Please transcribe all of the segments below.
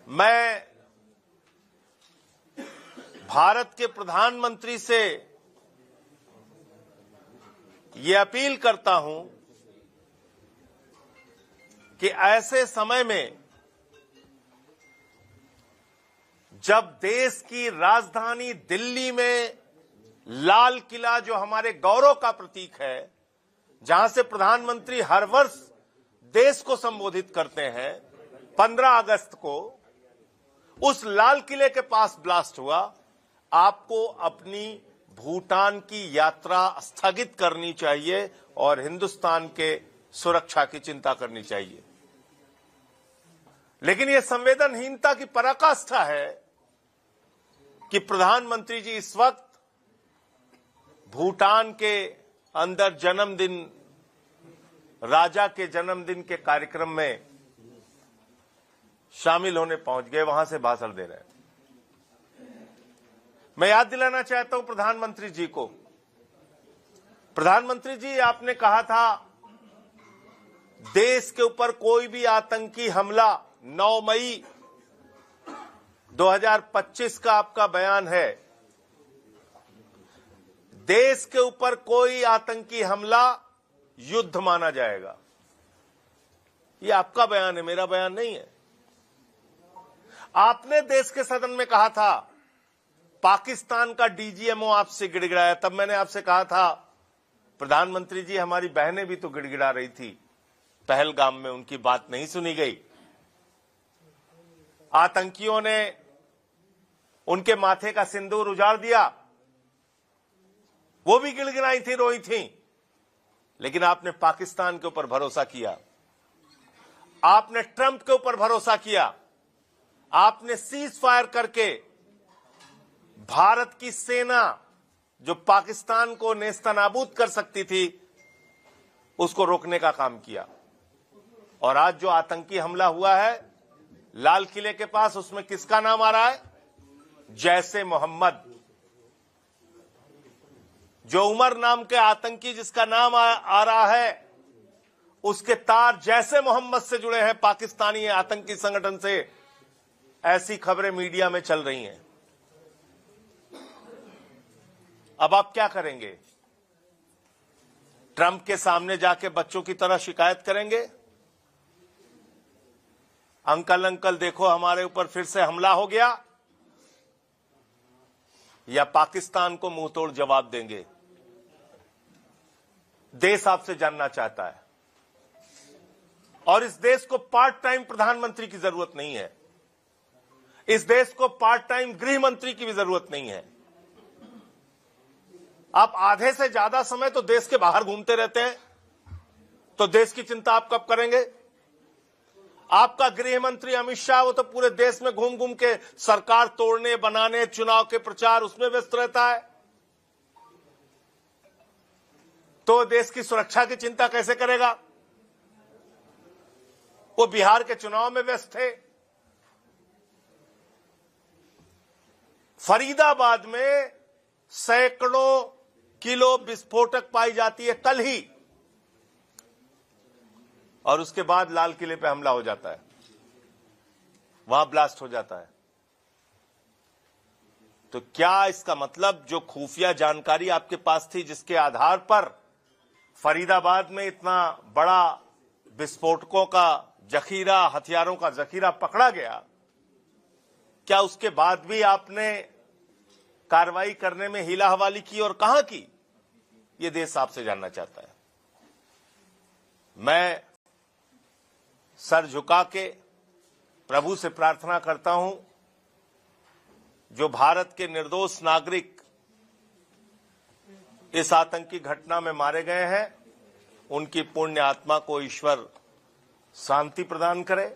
मैं भारत के प्रधानमंत्री से ये अपील करता हूं कि ऐसे समय में जब देश की राजधानी दिल्ली में लाल किला, जो हमारे गौरव का प्रतीक है, जहां से प्रधानमंत्री हर वर्ष देश को संबोधित करते हैं, 15 अगस्त को उस लाल किले के पास ब्लास्ट हुआ। आपको अपनी भूटान की यात्रा स्थगित करनी चाहिए और हिंदुस्तान के सुरक्षा की चिंता करनी चाहिए। लेकिन यह संवेदनहीनता की पराकाष्ठा है कि प्रधानमंत्री जी इस वक्त भूटान के अंदर जन्मदिन, राजा के जन्मदिन के कार्यक्रम में शामिल होने पहुंच गए, वहां से भाषण दे रहे हैं। मैं याद दिलाना चाहता हूं प्रधानमंत्री जी को, प्रधानमंत्री जी आपने कहा था देश के ऊपर कोई भी आतंकी हमला, 9 मई 2025 का आपका बयान है, देश के ऊपर कोई आतंकी हमला युद्ध माना जाएगा। यह आपका बयान है, मेरा बयान नहीं है। आपने देश के सदन में कहा था पाकिस्तान का डीजीएमओ आपसे गिड़गिड़ाया, तब मैंने आपसे कहा था प्रधानमंत्री जी हमारी बहनें भी तो गिड़गिड़ा रही थी पहलगाम में, उनकी बात नहीं सुनी गई। आतंकियों ने उनके माथे का सिंदूर उजाड़ दिया, वो भी गिड़गिड़ाई थी, रोई थी, लेकिन आपने पाकिस्तान के ऊपर भरोसा किया, आपने ट्रंप के ऊपर भरोसा किया, आपने सीज फायर करके भारत की सेना जो पाकिस्तान को नेस्तनाबूद कर सकती थी उसको रोकने का काम किया। और आज जो आतंकी हमला हुआ है लाल किले के पास, उसमें किसका नाम आ रहा है? जैसे मोहम्मद। जो उमर नाम के आतंकी जिसका नाम आ रहा है, उसके तार जैसे मोहम्मद से जुड़े हैं, पाकिस्तानी आतंकी संगठन से। ऐसी खबरें मीडिया में चल रही हैं। अब आप क्या करेंगे? ट्रंप के सामने जाके बच्चों की तरह शिकायत करेंगे, अंकल अंकल देखो हमारे ऊपर फिर से हमला हो गया, या पाकिस्तान को मुंहतोड़ जवाब देंगे? देश आपसे जानना चाहता है। और इस देश को पार्ट टाइम प्रधानमंत्री की जरूरत नहीं है, इस देश को पार्ट टाइम गृह मंत्री की भी जरूरत नहीं है। आप आधे से ज्यादा समय तो देश के बाहर घूमते रहते हैं, तो देश की चिंता आप कब करेंगे? आपका गृह मंत्री अमित शाह, वो तो पूरे देश में घूम घूम के सरकार तोड़ने, बनाने, चुनाव के प्रचार, उसमें व्यस्त रहता है, तो देश की सुरक्षा की चिंता कैसे करेगा? वो बिहार के चुनाव में व्यस्त थे। फरीदाबाद में सैकड़ों किलो विस्फोटक पाई जाती है कल ही, और उसके बाद लाल किले पे हमला हो जाता है, वहां ब्लास्ट हो जाता है। तो क्या इसका मतलब जो खुफिया जानकारी आपके पास थी, जिसके आधार पर फरीदाबाद में इतना बड़ा विस्फोटकों का जखीरा, हथियारों का जखीरा पकड़ा गया, क्या उसके बाद भी आपने कार्रवाई करने में हीला हवाली की, और कहां की? ये देश आपसे जानना चाहता है। मैं सर झुका के प्रभु से प्रार्थना करता हूं, जो भारत के निर्दोष नागरिक इस आतंकी घटना में मारे गए हैं, उनकी पुण्य आत्मा को ईश्वर शांति प्रदान करे,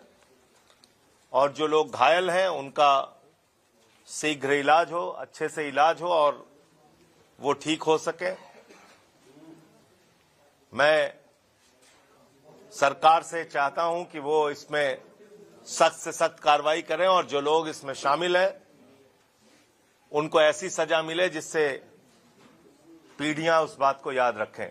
और जो लोग घायल हैं उनका शीघ्र इलाज हो, अच्छे से इलाज हो और वो ठीक हो सके। मैं सरकार से चाहता हूं कि वो इसमें सख्त से सख्त कार्रवाई करें, और जो लोग इसमें शामिल हैं उनको ऐसी सजा मिले जिससे पीढ़ियां उस बात को याद रखें।